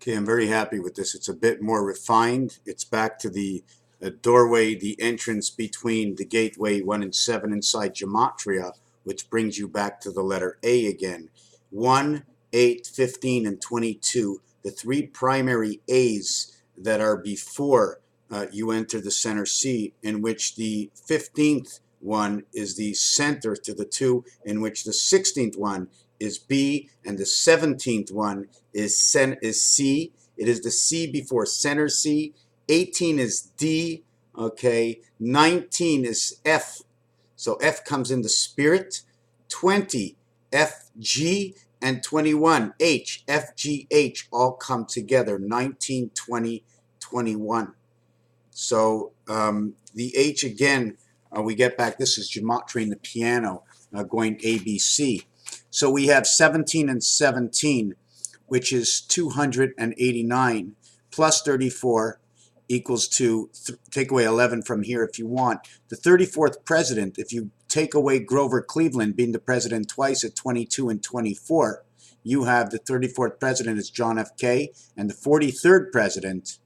Okay, I'm very happy with this. It's a bit more refined. It's back to the doorway, the entrance between the gateway 1 and 7 inside Gematria, which brings you back to the letter A again. 1, 8, 15, and 22, the three primary A's that are before you enter the center C, in which the 15th one is the center to the 2, in which the 16th one is B, and the 17th one is C. It is the C before center C. 18 is D. Okay. 19 is F. So F comes in the spirit. 20, F, G, and 21, H, F, G, H all come together. 19, 20, 21. So the H again, we get back. This is gematria in the piano, going A, B, C. So we have 17 and 17, which is 289, plus 34 equals to, take away 11 from here if you want. The 34th president, if you take away Grover Cleveland being the president twice at 22 and 24, you have the 34th president is John F. K. And the 43rd president,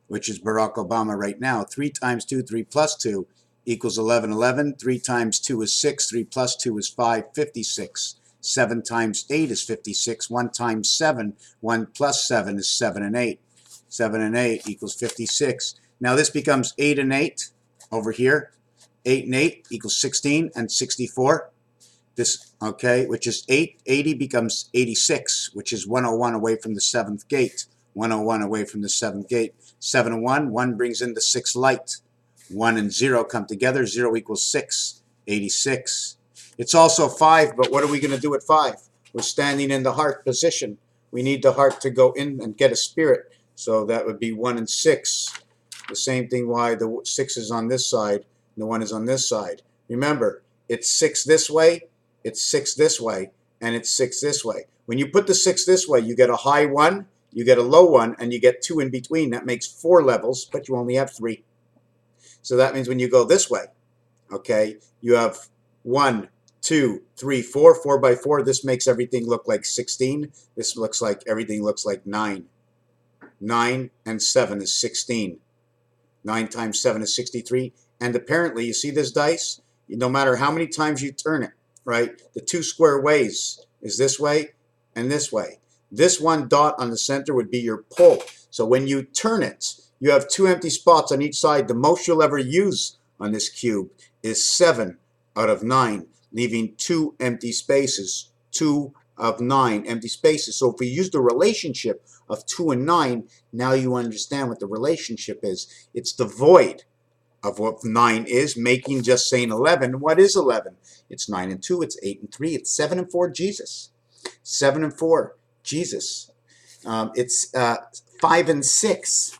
which is Barack Obama right now, 3 times 2, 3 plus 2 equals 11, 11. 3 times 2 is 6, 3 plus 2 is 5, 56. 7 times 8 is 56. 1 times 7, 1 plus 7 is 7 and 8. 7 and 8 equals 56. Now this becomes 8 and 8 over here. 8 and 8 equals 16 and 64. This, okay, which is 8. 80 becomes 86, which is 101 away from the 7th gate. 101 away from the 7th gate. 7 and 1, 1 brings in the 6th light. 1 and 0 come together. 0 equals 6, 86. It's also 5, but what are we going to do at 5? We're standing in the heart position. We need the heart to go in and get a spirit. So that would be 1 and 6. The same thing why the 6 is on this side and the 1 is on this side. Remember, it's 6 this way, it's 6 this way, and it's 6 this way. When you put the 6 this way, you get a high 1, you get a low 1, and you get 2 in between. That makes 4 levels, but you only have 3. So that means when you go this way, okay, you have 1, 2, 3, 4, 4 by 4. This makes everything look like 16. This looks like everything looks like 9. 9 and 7 is 16. 9 times 7 is 63. And apparently, you see this dice? No matter how many times you turn it, right? The 2 square ways is this way and this way. This 1 dot on the center would be your pull. So when you turn it, you have 2 empty spots on each side. The most you'll ever use on this cube is 7 out of 9, leaving 2 empty spaces. 2 of 9 empty spaces. So if we use the relationship of 2 and 9, now you understand what the relationship is. It's the void of what 9 is, making just saying 11. What is 11? It's 9 and 2, it's 8 and 3, it's 7 and 4, Jesus. 7 and 4, Jesus. It's 5 and 6.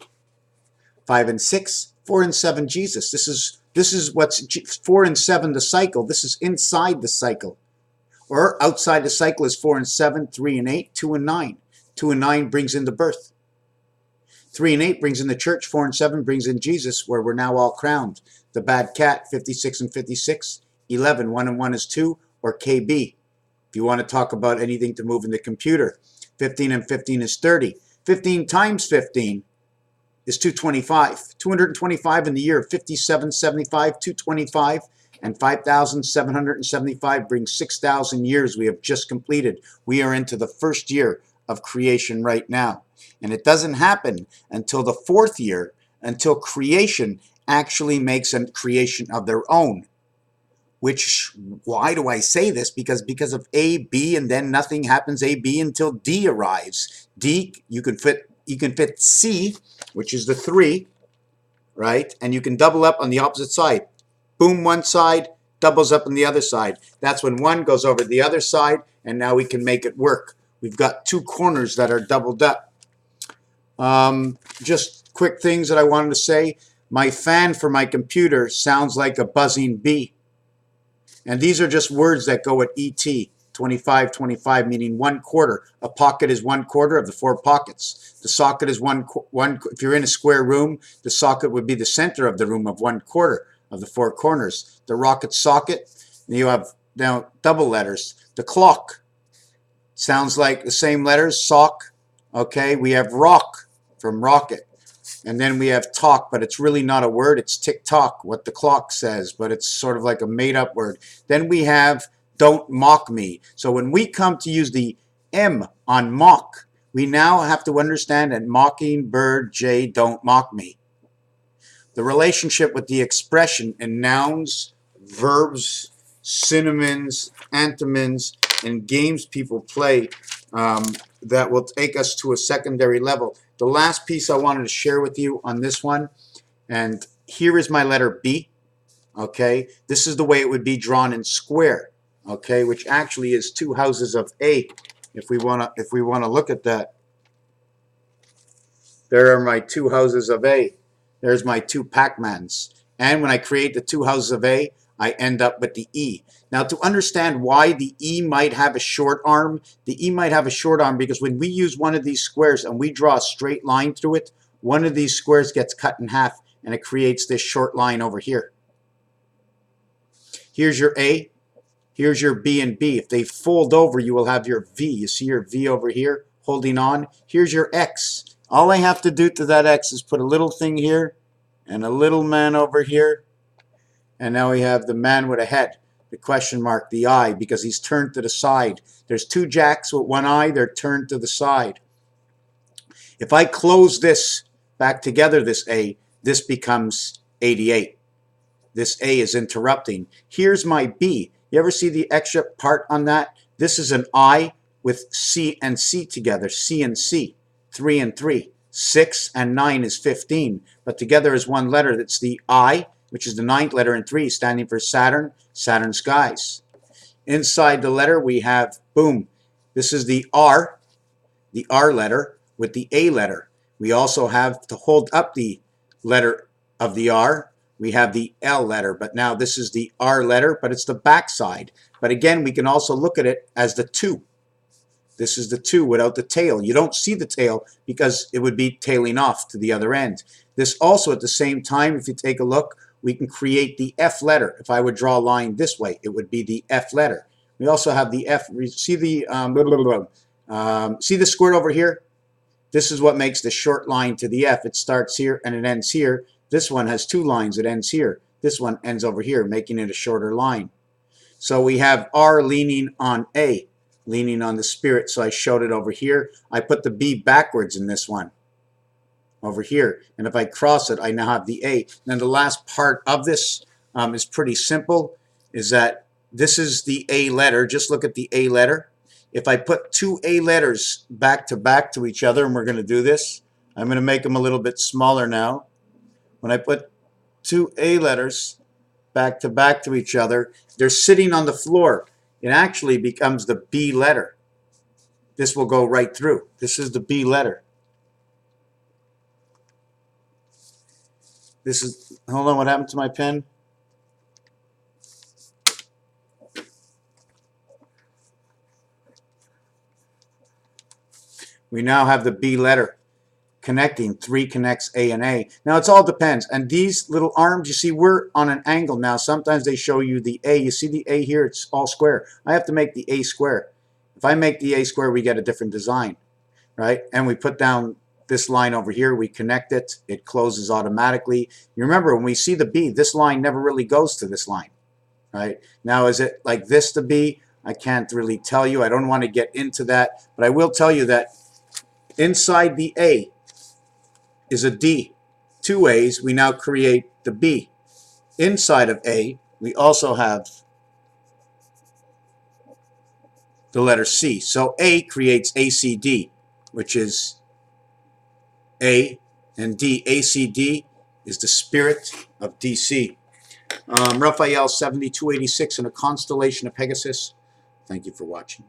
5 and 6, 4 and 7, Jesus. This is what's 4 and 7, the cycle. This is inside the cycle. Or outside the cycle is 4 and 7, 3 and 8, 2 and 9. 2 and 9 brings in the birth. 3 and 8 brings in the church. 4 and 7 brings in Jesus, where we're now all crowned. The bad cat, 56 and 56. 11, 1 and 1 is 2, or KB. If you want to talk about anything to move in the computer. 15 and 15 is 30. 15 times 15 is 225. 225 in the year. 5775, 225. And 5,775 brings 6,000 years we have just completed. We are into the first year of creation right now. And it doesn't happen until the 4th year, until creation actually makes a creation of their own. Which, why do I say this? Because of A, B, and then nothing happens A, B until D arrives. D, you can fit C, which is the 3, right? And you can double up on the opposite side. Boom, one side, doubles up on the other side. That's when 1 goes over the other side, and now we can make it work. We've got 2 corners that are doubled up. Just quick things that I wanted to say. My fan for my computer sounds like a buzzing bee. And these are just words that go at ET. 25, 25, meaning 1/4. A pocket is 1/4 of the 4 pockets. The socket is one. If you're in a square room, the socket would be the center of the room of 1/4 of the 4 corners. The rocket socket, you have now double letters. The clock sounds like the same letters, sock, Okay, we have rock from rocket. And then we have talk, but it's really not a word. It's tick-tock, what the clock says, but it's sort of like a made-up word. Then we have don't mock me. So when we come to use the M on mock, we now have to understand that mockingbird, Jay, don't mock me. The relationship with the expression in nouns, verbs, synonyms, antonyms, and games people play that will take us to a secondary level. The last piece I wanted to share with you on this one, and here is my letter B. Okay, this is the way it would be drawn in square. Okay, which actually is two houses of A. If we wanna look at that, there are my two houses of A. There's my two Pac-Mans. And when I create the two houses of A, I end up with the E. Now, to understand why the E might have a short arm, the E might have a short arm because when we use one of these squares and we draw a straight line through it, one of these squares gets cut in half and it creates this short line over here. Here's your A. Here's your B and B. If they fold over, you will have your V. You see your V over here holding on. Here's your X. All I have to do to that X is put a little thing here and a little man over here. And now we have the man with a head, the question mark, the eye, because he's turned to the side. There's two jacks with one eye. They're turned to the side. If I close this back together, this A, this becomes 88. This A is interrupting. Here's my B. You ever see the extra part on that? This is an I with C and C together, C and C, 3 and 3. 6 and 9 is 15, but together is one letter. That's the I, which is the ninth letter, and 3 standing for Saturn, Saturn skies. Inside the letter we have, boom, this is the R letter with the A letter. We also have to hold up the letter of the R. We have the L letter, but now this is the R letter, but it's the back side. But again, we can also look at it as the 2. This is the 2 without the tail. You don't see the tail because it would be tailing off to the other end. This also at the same time, if you take a look, we can create the F letter. If I would draw a line this way, it would be the F letter. We also have the F. See the see the squirt over here? This is what makes the short line to the F. It starts here and it ends here. This one has 2 lines. It ends here. This one ends over here, making it a shorter line. So we have R leaning on A, leaning on the spirit. So I showed it over here. I put the B backwards in this one, over here. And if I cross it, I now have the A. Then the last part of this is pretty simple, is that this is the A letter. Just look at the A letter. If I put 2 A letters back to each other, and we're going to do this, I'm going to make them a little bit smaller now. When I put 2 A letters back to each other, they're sitting on the floor. It actually becomes the B letter. This will go right through. This is the B letter. This is, hold on, what happened to my pen? We now have the B letter connecting. 3 connects A and A. Now it all depends. And these little arms, you see, we're on an angle now. Sometimes they show you the A. You see the A here, it's all square. I have to make the A square. If I make the A square, we get a different design, right? And we put down this line over here, we connect it, it closes automatically. You remember when we see the B, this line never really goes to this line, right? Now is it like this to B? I can't really tell you. I don't want to get into that, but I will tell you that inside the A is a D. 2 A's, we now create the B. Inside of A, we also have the letter C. So A creates ACD, which is A and D. ACD is the spirit of DC. Raphael 7286 in a constellation of Pegasus. Thank you for watching.